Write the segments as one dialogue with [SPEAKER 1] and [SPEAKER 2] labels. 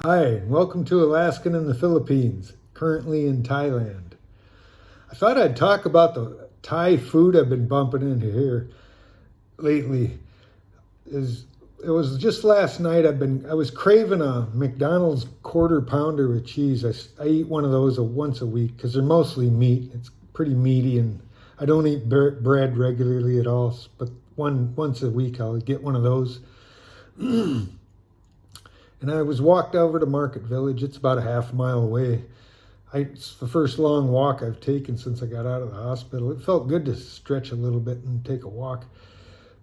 [SPEAKER 1] Hi, and welcome to Alaskan in the Philippines, currently in Thailand. I thought I'd talk about the Thai food I've been bumping into here lately. Is It was just last night I was craving a McDonald's quarter pounder with cheese. I eat one of those once a week because they're mostly meat. It's pretty meaty, and I don't eat bread regularly at all, but once a week I'll get one of those. And I was walked over to Market Village. It's about a half mile away. It's the first long walk I've taken since I got out of the hospital. It felt good to stretch a little bit and take a walk.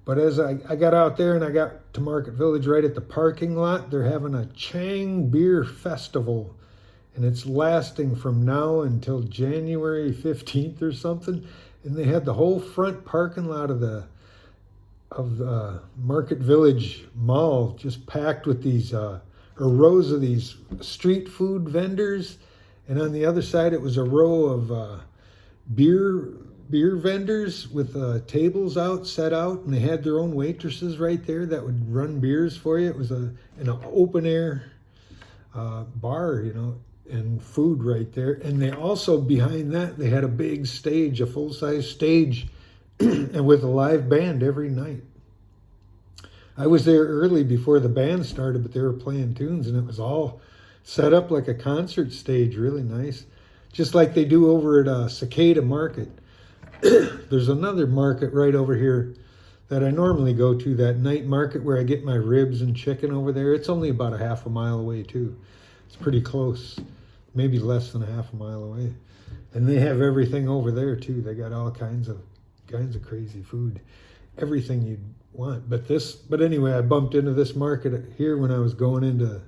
[SPEAKER 1] But as I got out there and I got to Market Village, right at the parking lot, they're having a Chang Beer Festival. And it's lasting from now until January 15th or something. And they had the whole front parking lot of the Market Village Mall just packed with these rows of these street food vendors, and on the other side it was a row of beer vendors with tables set out, and they had their own waitresses right there that would run beers for you. It was an open air bar, and food right there. And they also, behind that, they had a big stage, a full size stage, and with a live band every night. I was there early before the band started, but they were playing tunes, and it was all set up like a concert stage, really nice. Just like they do over at Cicada Market. There's another market right over here that I normally go to, that night market where I get my ribs and chicken over there. It's only about a half a mile away too. It's pretty close, maybe less than a half a mile away. And they have everything over there too. They got all kinds of crazy food, everything you'd want. But anyway, I bumped into this market here when I was going into,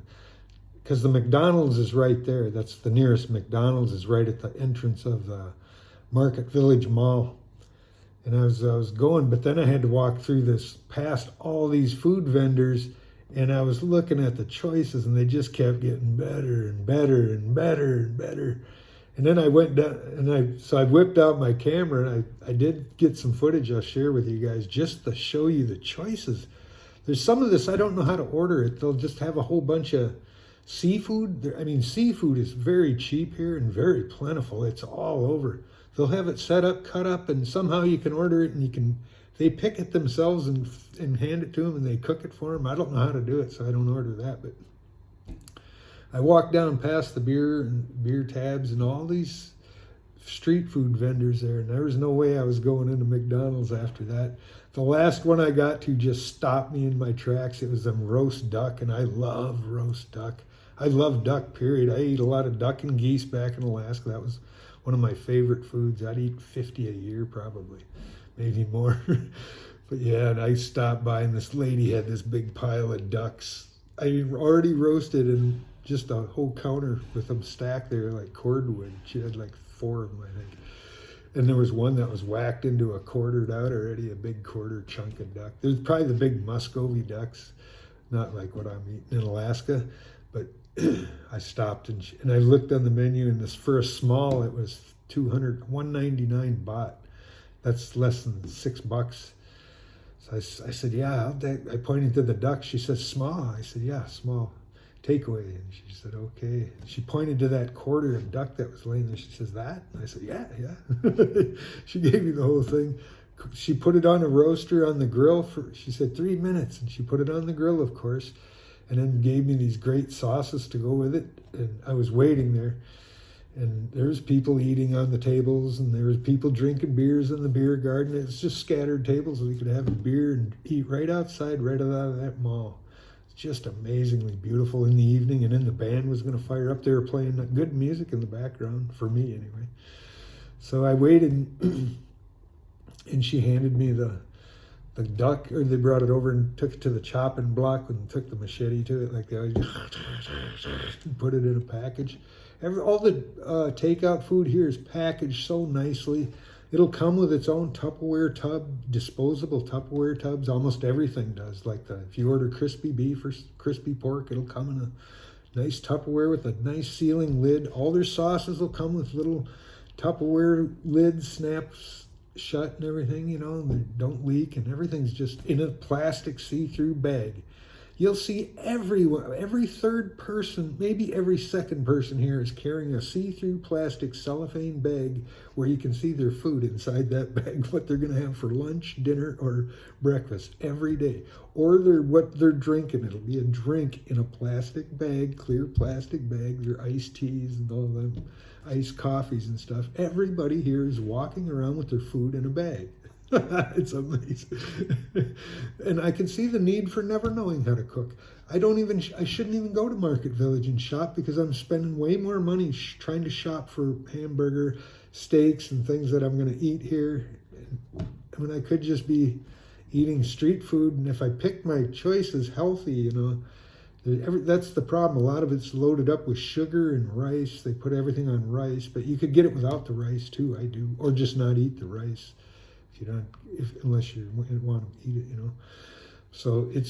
[SPEAKER 1] because the McDonald's is right there. That's the nearest McDonald's, is right at the entrance of the Market Village Mall. And I was going, but then I had to walk through this, past all these food vendors, and I was looking at the choices, and they just kept getting better and better and better and better. And then I went down, and I whipped out my camera, and I did get some footage I'll share with you guys just to show you the choices. There's some of this, I don't know how to order it. They'll just have a whole bunch of seafood. I mean, seafood is very cheap here and very plentiful. It's all over. They'll have it set up, cut up, and somehow you can order it, and they pick it themselves and hand it to them, and they cook it for them. I don't know how to do it, so I don't order that, but I walked down past the beer tabs and all these street food vendors there, and there was no way I was going into McDonald's after that. The last one I got to just stopped me in my tracks. It was them roast duck, and I love roast duck. I love duck, period. I ate a lot of duck and geese back in Alaska. That was one of my favorite foods. I'd eat 50 a year probably, maybe more. But yeah, and I stopped by, and this lady had this big pile of ducks. I already roasted, and just a whole counter with them stacked there like cordwood. She had like 4 of them, I think. And there was one that was whacked into a quartered out already, a big quarter chunk of duck. There's probably the big Muscovy ducks, not like what I'm eating in Alaska. But I stopped and I looked on the menu, and for a small, it was 199 baht. That's less than $6. So I said, yeah, I pointed to the duck. She said, small. I said, yeah, small. Takeaway. And she said, okay. She pointed to that quarter of duck that was laying there. She says, that? And I said, yeah. She gave me the whole thing. She put it on a roaster on the grill she said 3 minutes, and she put it on the grill, of course, and then gave me these great sauces to go with it. And I was waiting there, and there was people eating on the tables, and there was people drinking beers in the beer garden. It was just scattered tables, so we could have a beer and eat right outside, right out of that mall. Just amazingly beautiful in the evening, and then the band was going to fire up. They were playing good music in the background, for me anyway. So I waited, and she handed me the duck, or they brought it over and took it to the chopping block and took the machete to it, like they always do, and put it in a package. All the takeout food here is packaged so nicely. It'll come with its own Tupperware tub, disposable Tupperware tubs. Almost everything does. Like if you order crispy beef or crispy pork, it'll come in a nice Tupperware with a nice sealing lid. All their sauces will come with little Tupperware lids, snaps shut and everything, and they don't leak, and everything's just in a plastic see-through bag. You'll see everyone, every third person, maybe every second person here is carrying a see-through plastic cellophane bag where you can see their food inside that bag, what they're going to have for lunch, dinner, or breakfast every day. Or what they're drinking. It'll be a drink in a plastic bag, clear plastic bag, their iced teas and all them iced coffees and stuff. Everybody here is walking around with their food in a bag. It's amazing. And I can see the need for never knowing how to cook. I shouldn't even go to Market Village and shop because I'm spending way more money trying to shop for hamburger, steaks, and things that I'm going to eat here. I mean, I could just be eating street food, and if I pick my choices healthy, that's the problem. A lot of it's loaded up with sugar and rice. They put everything on rice, but you could get it without the rice too. I do, or just not eat the rice. Unless you want to eat it, So it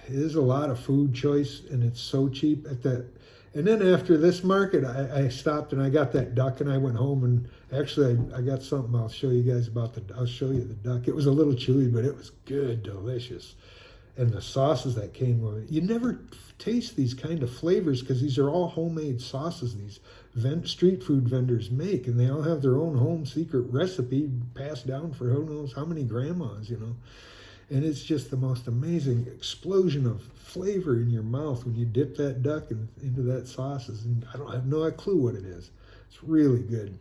[SPEAKER 1] is a lot of food choice, and it's so cheap at that. And then after this market, I stopped and I got that duck, and I went home, and actually I got something I'll show you guys about I'll show you the duck. It was a little chewy, but it was good, delicious. And the sauces that came with it. You never taste these kind of flavors because these are all homemade sauces these street food vendors make, and they all have their own home secret recipe passed down for who knows how many grandmas, And it's just the most amazing explosion of flavor in your mouth when you dip that duck into that sauces. And I have no clue what it is. It's really good.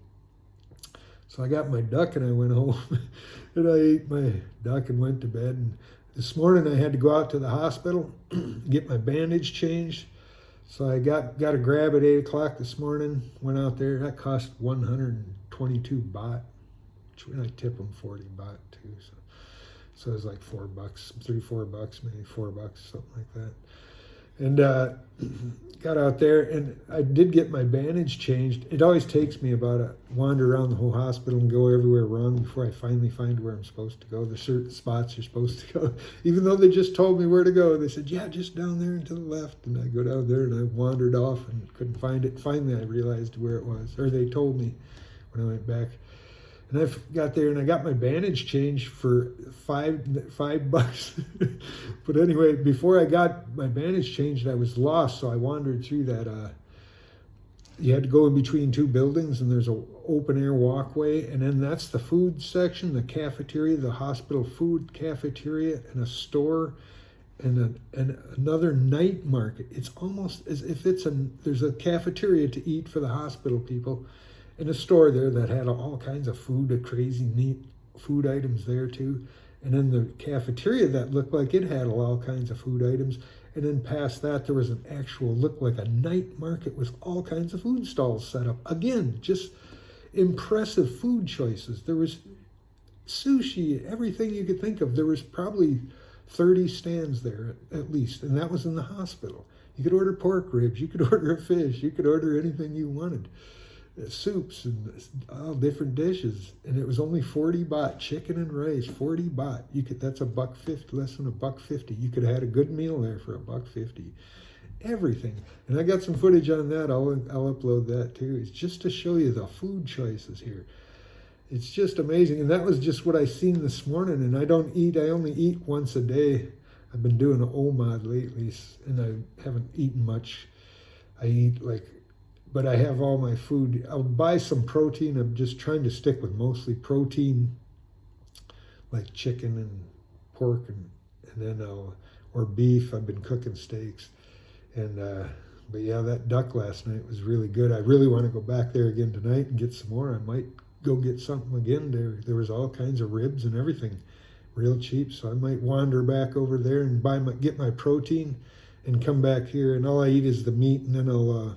[SPEAKER 1] So I got my duck and I went home and I ate my duck and went to bed. And this morning I had to go out to the hospital, get my bandage changed. So I got a grab at 8 o'clock this morning, went out there. That cost 122 baht. I tip them 40 baht too. So it was like $4, $3-4, maybe $4, something like that. And got out there, and I did get my bandage changed. It always takes me about a wander around the whole hospital and go everywhere wrong before I finally find where I'm supposed to go. There's certain spots you're supposed to go. Even though they just told me where to go, they said, yeah, just down there and to the left. And I go down there, and I wandered off and couldn't find it. Finally, I realized where it was, or they told me when I went back. And I got there and I got my bandage changed for $5. But anyway, before I got my bandage changed, I was lost. So I wandered through that. You had to go in between two buildings, and there's an open air walkway. And then that's the food section, the cafeteria, the hospital food cafeteria, and a store, and another night market. It's almost as if there's a cafeteria to eat for the hospital people. In a store there that had all kinds of food, crazy neat food items there too. And then the cafeteria that looked like it had all kinds of food items. And then past that, there was an looked like a night market with all kinds of food stalls set up. Again, just impressive food choices. There was sushi, everything you could think of. There was probably 30 stands there at least, and that was in the hospital. You could order pork ribs, you could order a fish, you could order anything you wanted. Soups and all different dishes, and it was only 40 baht, chicken and rice, 40 baht. That's $1.50, less than $1.50. You could have had a good meal there for $1.50. Everything, and I got some footage on that. I'll upload that too. It's just to show you the food choices here. It's just amazing, and that was just what I seen this morning. And I only eat once a day. I've been doing an OMAD lately, and I haven't eaten much. I eat but I have all my food. I'll buy some protein. I'm just trying to stick with mostly protein, like chicken and pork, and then or beef. I've been cooking steaks, but yeah, that duck last night was really good. I really want to go back there again tonight and get some more. I might go get something again. There was all kinds of ribs and everything, real cheap. So I might wander back over there and get my protein, and come back here. And all I eat is the meat, and then I'll.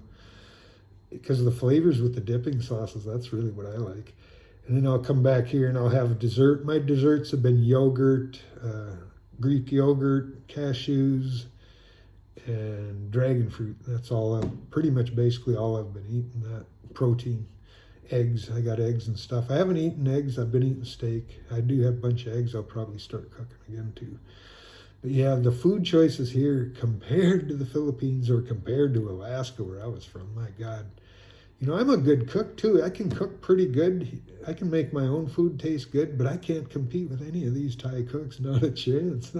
[SPEAKER 1] Because of the flavors with the dipping sauces, that's really what I like. And then I'll come back here and I'll have a dessert. My desserts have been yogurt, Greek yogurt, cashews, and dragon fruit. That's basically all I've been eating. That protein, eggs. I got eggs and stuff. I haven't eaten eggs. I've been eating steak. I do have a bunch of eggs. I'll probably start cooking again too. But yeah, the food choices here compared to the Philippines or compared to Alaska where I was from, my God. You know, I'm a good cook too. I can cook pretty good. I can make my own food taste good, but I can't compete with any of these Thai cooks. Not a chance.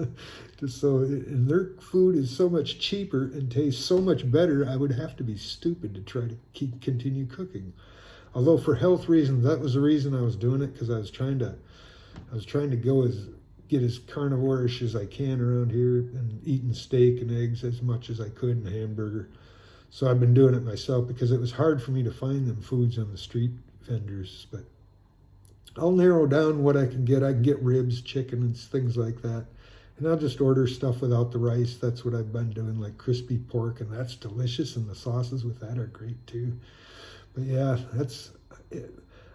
[SPEAKER 1] Just so, and their food is so much cheaper and tastes so much better. I would have to be stupid to try to continue cooking. Although for health reasons, that was the reason I was doing it, because I was trying to get as carnivore-ish as I can around here and eating steak and eggs as much as I could and hamburger. So I've been doing it myself because it was hard for me to find them foods on the street vendors. But I'll narrow down what I can get. I can get ribs, chicken, and things like that. And I'll just order stuff without the rice. That's what I've been doing, like crispy pork, and that's delicious. And the sauces with that are great too. But yeah, that's it.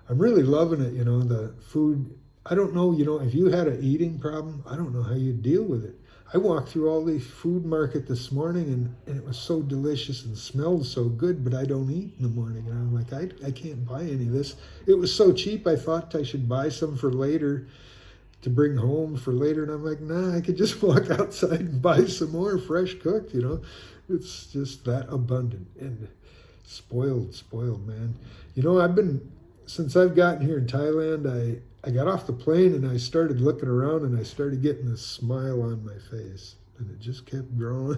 [SPEAKER 1] I'm really loving it, you know, the food. I don't know, you know, if you had an eating problem, I don't know how you deal with it. I walked through all the food market this morning, and it was so delicious and smelled so good, but I don't eat in the morning. And I'm like, I can't buy any of this. It was so cheap, I thought I should buy some for later to bring home for later. And I'm like, nah, I could just walk outside and buy some more fresh cooked, you know. It's just that abundant and spoiled, man. You know, since I've gotten here in Thailand, I got off the plane and I started looking around and I started getting this smile on my face. And it just kept growing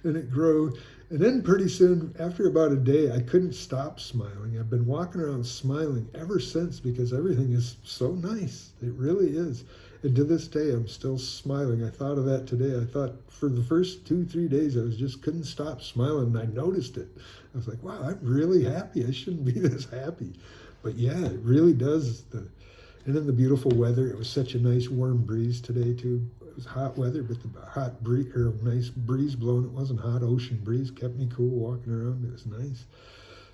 [SPEAKER 1] and it grew. And then pretty soon, after about a day, I couldn't stop smiling. I've been walking around smiling ever since because everything is so nice. It really is. And to this day, I'm still smiling. I thought of that today. I thought for the first 2-3 days, I just couldn't stop smiling, and I noticed it. I was like, wow, I'm really happy. I shouldn't be this happy. But yeah, it really does. And then the beautiful weather. It was such a nice warm breeze today too. It was hot weather, but the hot breeze, or nice breeze blowing. It wasn't hot ocean breeze. Kept me cool walking around. It was nice.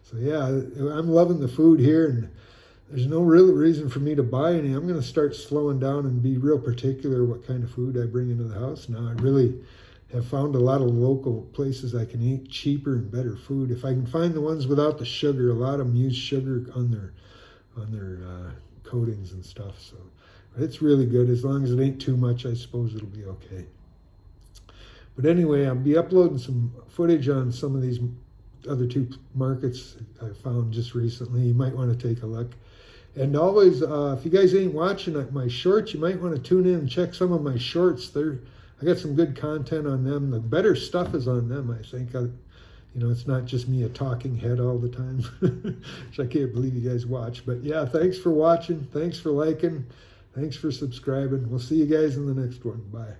[SPEAKER 1] So yeah, I'm loving the food here, and there's no real reason for me to buy any. I'm going to start slowing down and be real particular what kind of food I bring into the house now. I really have found a lot of local places I can eat cheaper and better food. If I can find the ones without the sugar, a lot of them use sugar on their coatings and stuff. So it's really good. As long as it ain't too much, I suppose it'll be okay. But anyway, I'll be uploading some footage on some of these other two markets I found just recently. You might want to take a look. And always, if you guys ain't watching my shorts, you might want to tune in and check some of my shorts. I got some good content on them. The better stuff is on them, I think. You know, it's not just me a talking head all the time, which I can't believe you guys watch. But yeah, thanks for watching. Thanks for liking. Thanks for subscribing. We'll see you guys in the next one. Bye.